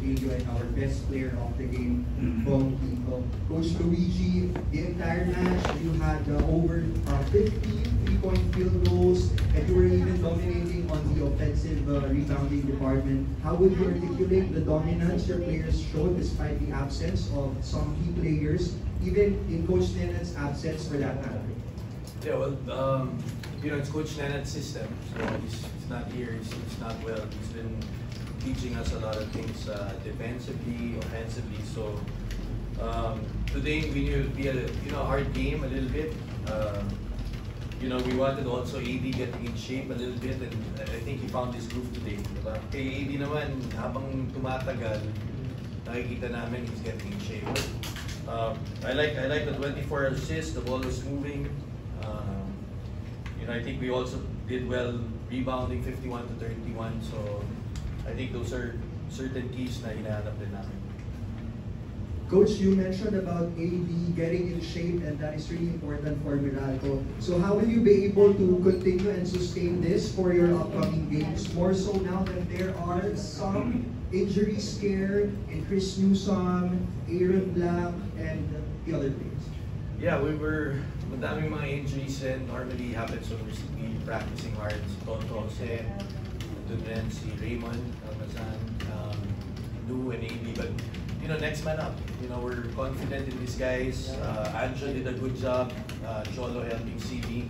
Emilio and our best player of the game, Bong Kiko. Coach Luigi, the entire match, you had over 50 three-point field goals, and you were even dominating on the offensive rebounding department. How would you articulate the dominance your players showed despite the absence of some key players, even in Coach Nenad's absence for that matter? Yeah, well, you know, it's Coach Nenad's system, so he's not here, he's not well. He's been teaching us a lot of things defensively, offensively. So today we knew it would be a hard game a little bit. You know, we wanted also AD getting in shape a little bit, and I think he found his groove today. Diba? Kay AD naman, habang tumatagal, nakikita namin he's getting in shape. I like the 24 assists, the ball was moving. You know, I think we also did well rebounding 51 to 31. So I think those are certain keys na hinahanap din namin. Coach, you mentioned about AD getting in shape, and that is really important for Meralco. So how will you be able to continue and sustain this for your upcoming games? More so now that there are some injuries scared in Chris Newsome, Aaron Black, and the other players. Yeah, madaming mga injuries, and normally happens when we're practicing hard. Si Tonto Jose, dun rin si Raymond Almazan, Lou and AD, but you know, next man up. You know, we're confident in these guys. Anjo did a good job. Cholo helping CB.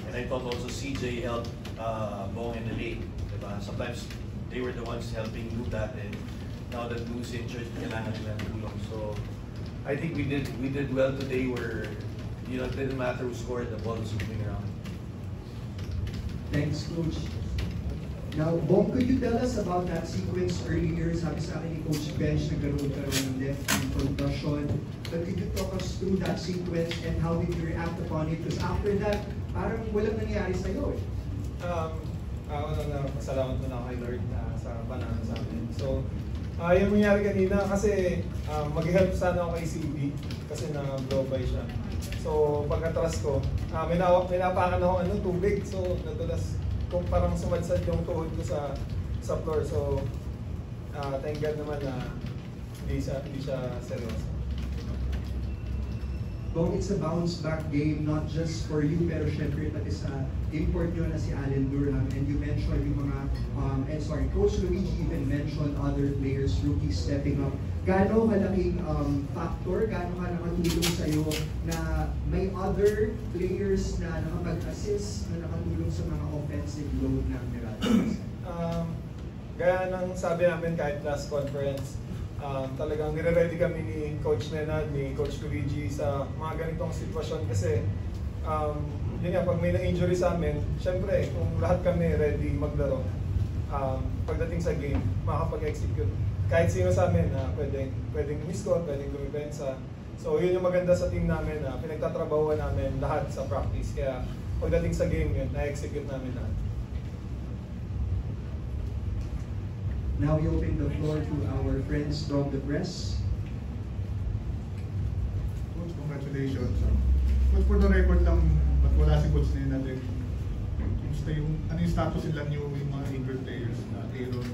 And I thought also CJ helped Bong in the late. Diba? Sometimes they were the ones helping do that, and now that Lou's injured, kailangan nila ng tulong. So I think we did well today. Where you know, it didn't matter who scored, the ball was moving around. Thanks, Coach. Now, Bong, could you tell us about that sequence earlier? Sabi sa akin ni Coach Bench, nagkaroon ng left knee concussion. But could you talk us through that sequence and how did you react upon it? Because after that, parang walang nangyari sa'yo eh. Ako na pasalamat muna kay Lord sa banana sa amin. So, yung nangyari kanina kasi mag-help sana ako kay CB kasi na-blow by siya. So, pagkatras ko, may napakan ako tubig. So, nadulas kung parang sumadsad yung tuhod ko sa floor. So, thank God naman na hindi siya seryoso. Bong, it's a bounce back game, not just for you, pero syempre pati sa import nyo na si Allen Durham. And you mentioned yung mga, Coach Luigi even mentioned other players, rookies stepping up. Gaano kalaking factor, gaano ka nakatulong sa'yo na may other players na nakapag-assist, na nakatulong sa mga offensive load ng Meralco? Gaya ng sabi namin kahit last conference, talagang nire-ready kami ni Coach Nenad, ni Coach Luigi sa mga ganitong sitwasyon kasi yun nga, pag may na-injury sa amin, syempre kung lahat kami ready maglaro, pagdating sa game, makakapag-execute. Kahit sino sa amin na pwedeng miss-score, pwedeng gumipensa. So yun yung maganda sa team namin na pinagtatrabahuan namin lahat sa practice. Kaya pagdating sa game yun, na-execute namin lahat. Now we open the floor to our friends from the press. Coach, congratulations. But for the record lang, ba't wala si Coach Nenad natin? Ano yung status nila yung mga injured players na Aaron?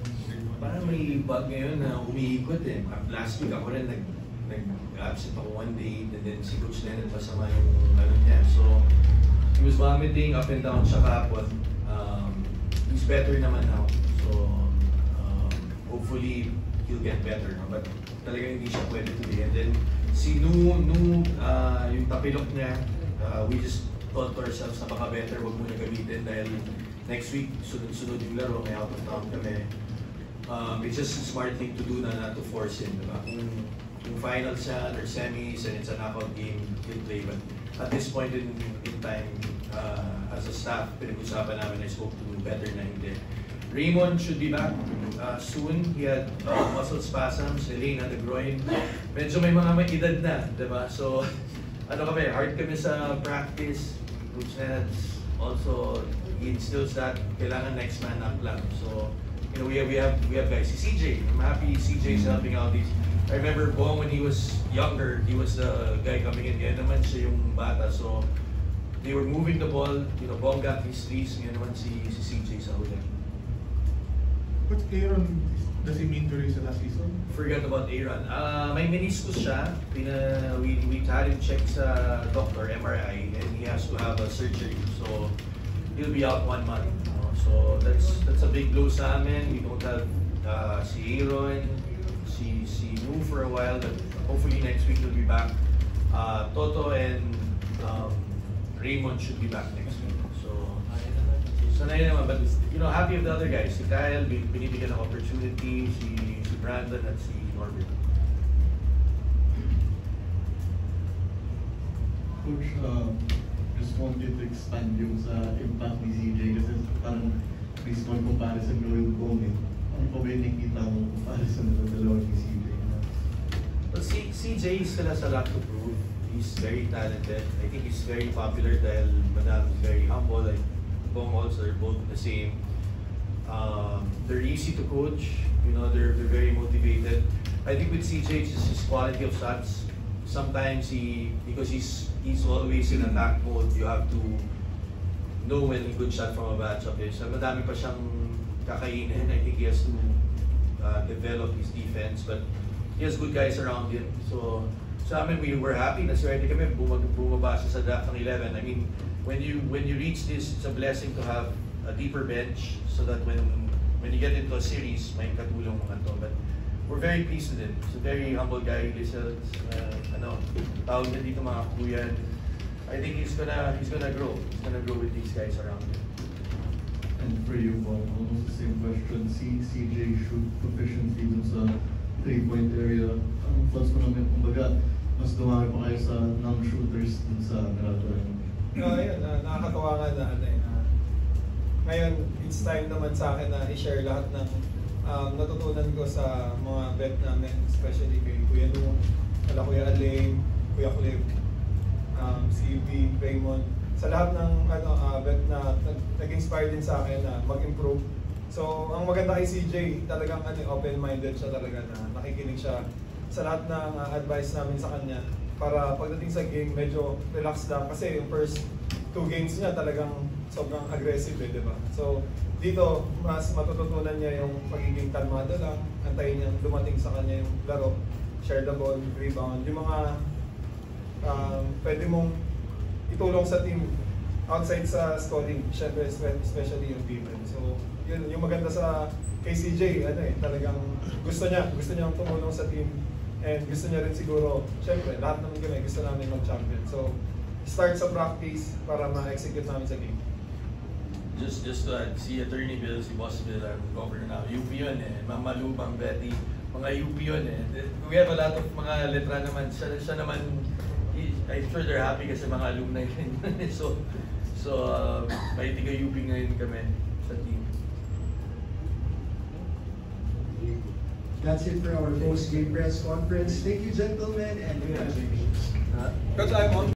Parang may bug ngayon na umiikot eh. Last week ako rin nag-absent ako one day, and then si Coach Nenad masama yung niya. So, he was vomiting up and down siya kapot. He's better naman now. So, hopefully, he'll get better. No? But talagang hindi siya pwede today. And then, si yung tapilok niya, we just thought to ourselves na baka better, wag muna gamitin dahil next week, sunod-sunod yung laro, may out of town kami. It's just a smart thing to do na not to force him. Diba? Kung finals siya or semis and it's a knockout game, he'll play. But at this point in time, as a staff, pinag-usapan namin, I spoke to better na hindi. Raymond should be back soon. He had muscle spasms, Elaine had the groin. Medyo may mga may edad na, diba? So, hard kami sa practice. Coach Nenad also, he instills that kailangan next man up lang. So, you know, we have guys. Si CJ, I'm happy CJ is helping out these. I remember Bong when he was younger, he was the guy coming in. Kaya naman siya yung bata. So, they were moving the ball. You know, Bong got his threes. Ngayon naman si CJ sa huli. But Aaron, Does he mean to race last season? Forgot about Aaron. May meniscus siya. We had him check sa doctor, MRI, and he has to have a surgery. So he'll be out 1 month. So that's a big blow sa amin. We don't have si Aaron, si Lou for a while, but hopefully next week he'll be back. Toto and Raymond should be back next week. So sanay naman, but happy with the other guys. Si Kyle, binibigyan ng opportunity, si Brandon at si Norbert. Coach, just wanted to expand yung sa impact ni CJ kasi parang based on comparison going with ano pa ba yung nakikita mo comparison ng dalawa ni CJ? Well, CJ still has a lot to prove. He's very talented. I think he's very popular dahil Madam is very humble. Like Bong also, they're both the same. They're easy to coach. They're very motivated. I think with CJ, it's just his quality of shots. Sometimes because he's always in attack mode, you have to know when a good shot from a matchup is. So madami pa siyang kakainin. I think he has to develop his defense, but he has good guys around him. So sa amin, we were happy na swerte kami bumaba siya sa draft ng 11. I mean, when you reach this, it's a blessing to have a deeper bench so that when you get into a series, may katulong mga to. But we're very pleased with him. He's a very humble guy. Listens, tawag niya dito mga kuya. I think he's gonna grow. He's gonna grow with these guys around him. And for you, Bob, almost the same question. CJ shoot proficiently dun sa 3-point area. Ang thoughts mo naman, kumbaga, mas dumami pa kayo sa non-shooters dun sa Naratoyan? Ayun, nakakatawa nga na ngayon, it's time naman sa akin na i-share lahat ng natutunan ko sa mga vet namin, especially kay Kuya Nung, Kuya Alain, Kuya Cliff, si V, Raymond, sa lahat ng vet na nag-inspire din sa akin na mag-improve. So, ang maganda kay CJ, talagang open-minded siya talaga na nakikinig siya sa lahat ng advice namin sa kanya para pagdating sa game, medyo relax lang kasi yung first 2 games niya talagang sobrang aggressive di ba? So, dito, mas matututunan niya yung pagiging kalmado lang, antayin niya dumating sa kanya yung laro, share the ball, rebound, yung mga pwede mong itulong sa team outside sa scoring, syempre especially yung defense. So, yun yung maganda sa kay CJ, talagang gusto niya tumulong sa team and gusto niya rin siguro, syempre, lahat naman kami gusto namin mag-champion. So, start sa practice para ma-execute namin sa game. Just to add, si Attorney Bill, si Boss Bill, ang governor na, UP yun Mama Lubang, Betty, mga UP yun We have a lot of mga letra naman, siya naman, I'm sure they're happy kasi mga alumni rin. so may tiga UP ngayon kami sa team. That's it for our post-game press conference. Thank you, gentlemen, and congratulations. Coach, I'm on.